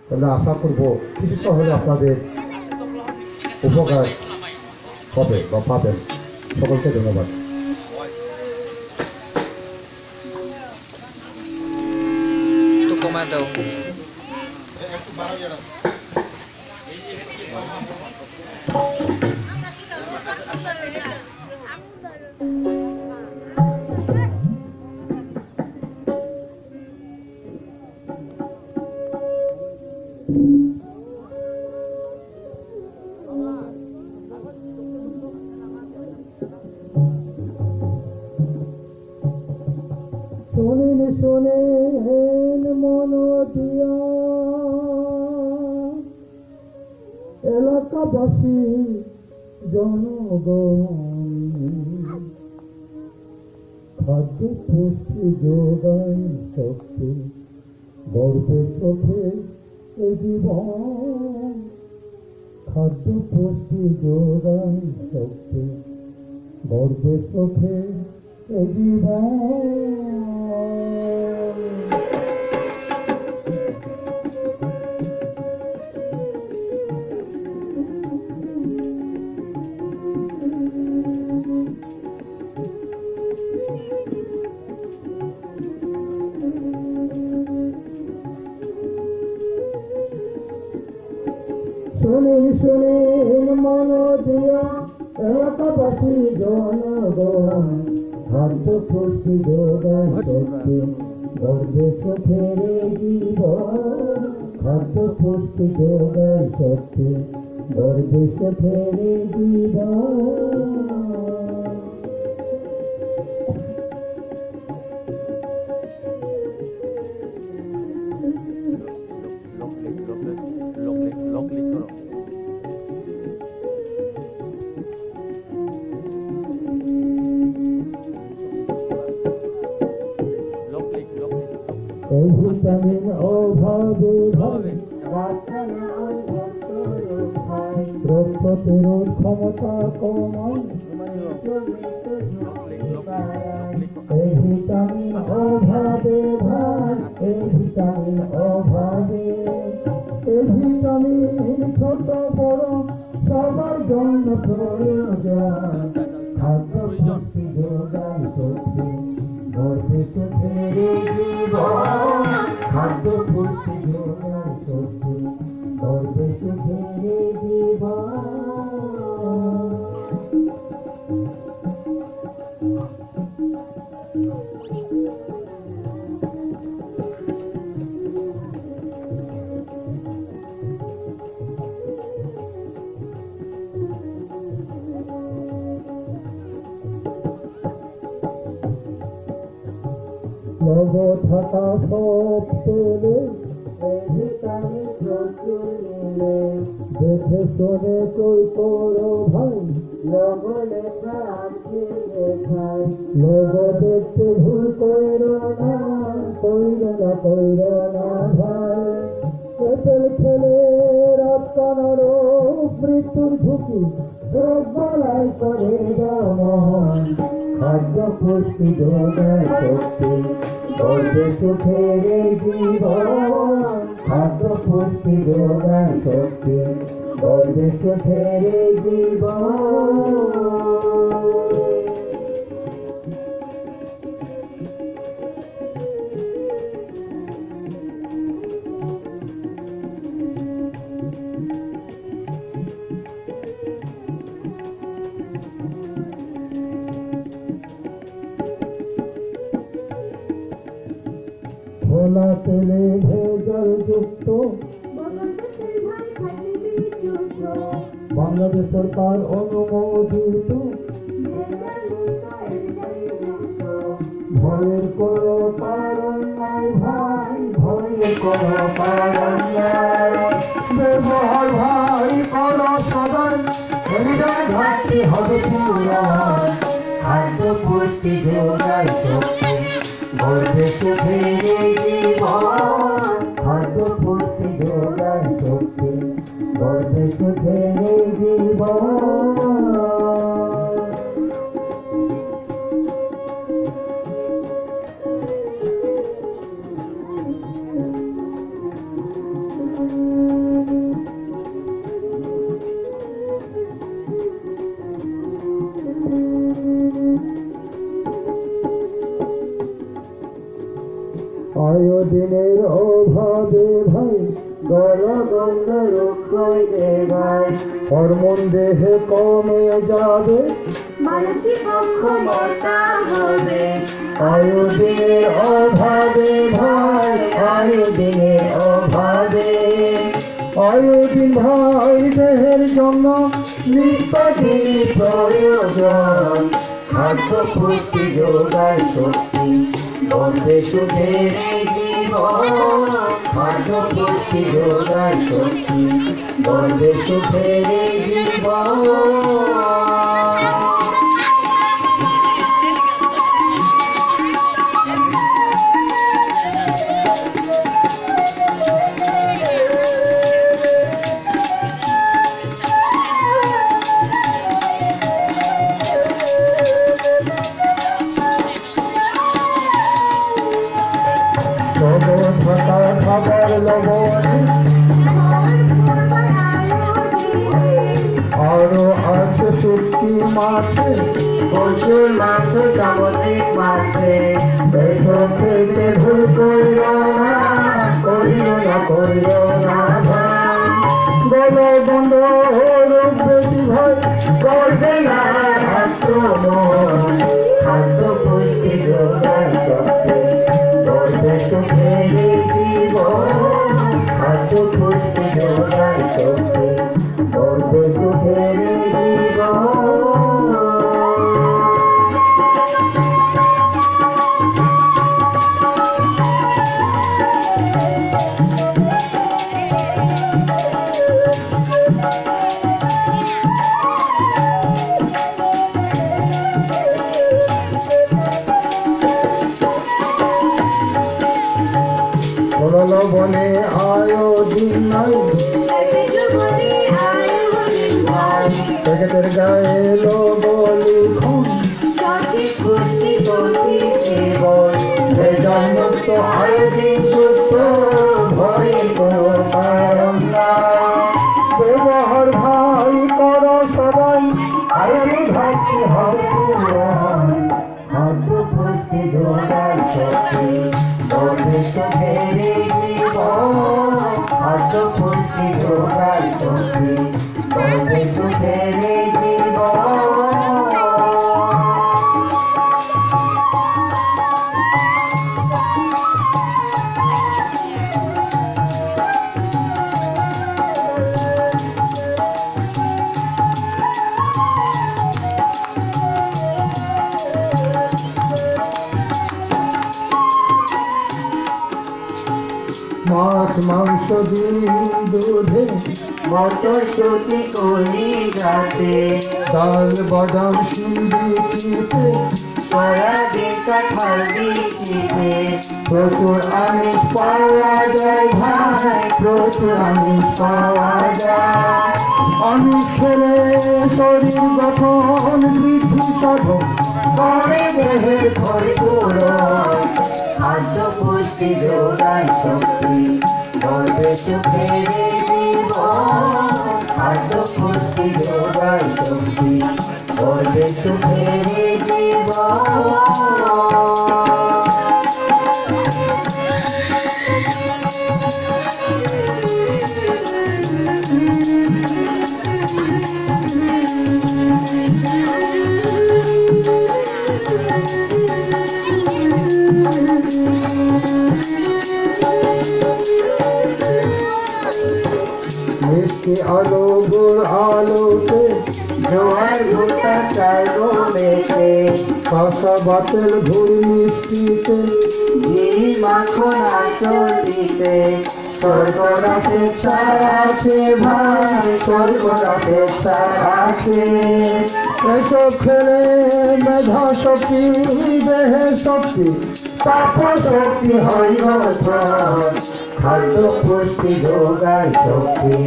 তাহলে আশা করব কিছুটা হলে আপনাদের উপকার হবে বা পাবেন। সকলকে ধন্যবাদ। একটু কমায় দাও। শোনেন শোনেন মন দিয়া এলাকাবাসী জনগণ, খাদ্য পুষ্টি যোগায় শক্তি গর্বে চোখে এ জীবন, খাদ্য পুষ্টি যোগায় শক্তি গর্বে চোখে এ জীবন। শোনেন শোনেন মন দিয়া এলাকাবাসী জনগণ, খাদ্য পুষ্টি যোগায় শক্তি গর্বে চোখের জীবন, খাদ্য পুষ্টি যোগায় শক্তি গর্বে চোখের জীবন। এই ভিটামিন অভাবে রোগ প্রতিরোধ ক্ষমতা কমায়, এই ভিটামিন অভাবে ভাই, এই ভিটামিন অভাবে, এই ভিটামিন ছোট বড় সবার জন্য প্রয়োজন, খাদ্য পুষ্টি যোগায় শক্তি গর্বে চোখের জীবন, খাদ্য পুষ্টি যোগায় শক্তি গর্বে চোখের জীবন। লব থাকা সব পেলে ভিটামিন প্রচুর মিলে, দেখে শুনে কই করো ভাই লগলে প্রাণ খেয়ে খাই, লব দেখতে ভুল কইরো না, কইরো না কইরো না ভাই, পেটেল খেলে রাত কানার মৃত্যুর ঝুঁকি রোগ বালাই করে দমন, খাদ্য পুষ্টি যোগায় শক্তি গর্বে সুখের জীবন, খাদ্য পুষ্টি যোগায় শক্তি গর্বে সুখের জীবন। খোলা তেলে ভেজাল যুক্ত বাংলাদেশ সরকার অনুমোদিত, ভয়ের কোনো কারণ নাই ভাই, ভয়ের কোনো কারণ নাই, ব্যবহার ভাই করো সদয়, হৃদয় ঘাটতি হবে পূরণ, খাদ্য পুষ্টি যোগায় শক্তি গর্বে সুখের জীবন, খাদ্য পুষ্টি যোগায় শক্তি গর্বে সুখের জীবন। গলগণ্ড রক্ষয় দেবায় হরমোন দেহে কমে যাবে মানসিক অক্ষমতা হবে আয়োডিনের অভাবে ভাই আয়োডিনের অভাবে আয়োডিন ভাই দেহের জন্য নিত্যদিন প্রয়োজন খাদ্য পুষ্টি যোগায় শক্তি বলতে সুখের জীবন খাদ্য পুষ্টি যোগায় শক্তি বলতে সুখের জীবন খাবার লবণ আরো আছে শুটকি মাছে প্রচুর মাছ সামুদ্রিক মাছে এসব খেতে ভুল করিও না ভাই বলো বন্ধ রূপ বেশি ভয় করবে না আক্রমণ খাদ্য পুষ্টি যোগায় শক্তি করবে সুখের জীবন খাদ্য পুষ্টি যোগায় শক্তি করবে সুখের জীবন বলে আয়োডিন নাই প্যাকেটের গায়ে লোগো লিখুন সঠিক পুষ্টি গতি জীবন ভেজাল মুক্ত আয়োডিন যুক্ত ভয়ে কোনো কারণ নাই ব্যবহার ভাই করো সবাই আয়োডিন ঘাটতি হয় পূরণ খাদ্য পুষ্টি যোগায় শক্তি করবে সুখের জীবন খাদ্য পুষ্টি যোগায় শক্তি করবে সুখের জীবন মাছ মাংস ডিম দুধে মটরশুঁটি কলি যাতে ডাল বাদাম সিন্দি চিপে সয়াবিন কাঁঠাল বিচিতে প্রচুর আমিষ পাওয়া যায় ভাই প্রচুর আমিষ পাওয়া যায় আমিষ খেলে শরীর গঠন বৃদ্ধি সাধন করে দেহের পরিপূরণ খাদ্য পুষ্টি যোগায় শক্তি করবে সুখের জীবন খাদ্য পুষ্টি যোগায় শক্তি করবে সুখের জীবন মিষ্টি আলো গুড় আলোতে জোয়ার ভুট্টা চাল মেতে কাঁচা বাতেল ঘুর মিষ্টিতে ঘি মাখন আঁচল দিতে স্বর্গরাতে চার আছে ভাই স্বর্গরাতে চার আছে এসব খেলে মেধা শক্তি দেহে শক্তি পাপ শক্তি হয় গঠন খাদ্য পুষ্টি যোগায় শক্তি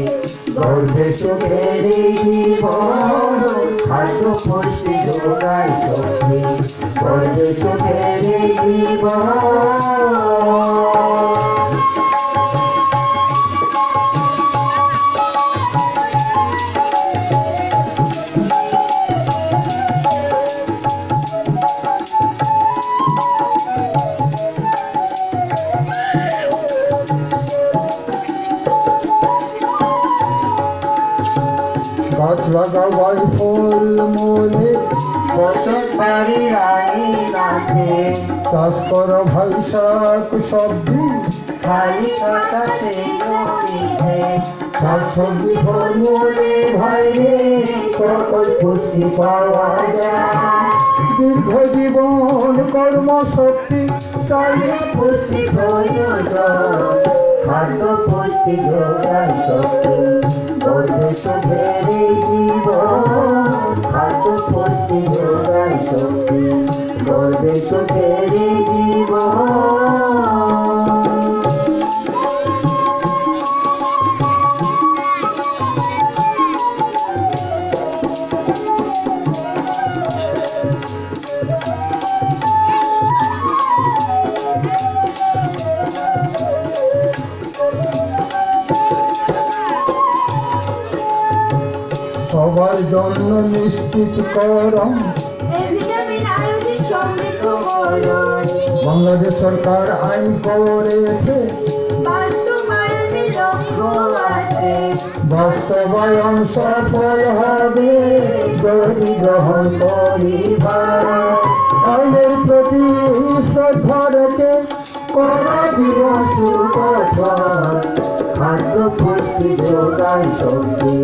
গর্বে সুখের জীবন খাদ্য পুষ্টি যোগায় শক্তি গর্বে সুখের জীবন গাছ লাগাবাই ফল মূলে বসত বাড়ি রানী রাতে চাষ করো ভাই শাক সবজি খালি কাটাতে জমিতে শাক সবজি ফল মূলে ভাই রে সকল পুষ্টি পাওয়া যায় দীর্ঘ জীবন কর্ম শক্তি চাইলে পুষ্টি প্রয়োজন খাদ্য পুষ্টি যোগায় শক্তি গর্বে সুখের জীবন খাদ্য পুষ্টি যোগায় শক্তি গর্বে সুখের জীবন সবার জন্য নিশ্চিত করম ভিটামিন আয়োডিন সমৃদ্ধ করণ বাংলাদেশ সরকার আইন করেছে বাস্তবায়নের লক্ষ্য আছে বাস্তবায়ন সফল হবে যদি গ্রহণ করিবা আইনের প্রতি শ্রদ্ধা রেখে করা জীবন সুকঠন খাদ্য পুষ্টি যোগায় শক্তি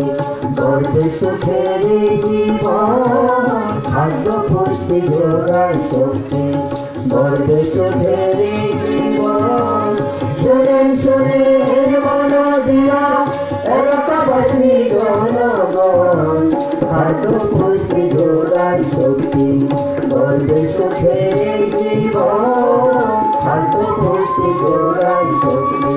গর্বে সুখের জীবন খাদ্য পুষ্টি যোগায় শক্তি গর্বে সুখের জীবন শোনেন শোনেন মন দিয়া এলাকাবাসী জনগণ খাদ্য পুষ্টি যোগায় শক্তি গর্বে সুখের জীবন খাদ্য পুষ্টি যোগায় শক্তি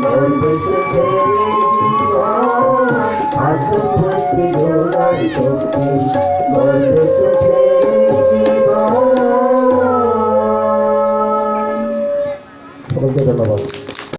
গর্বে সুখের জীবন খাদ্য পুষ্টি যোগায় শক্তি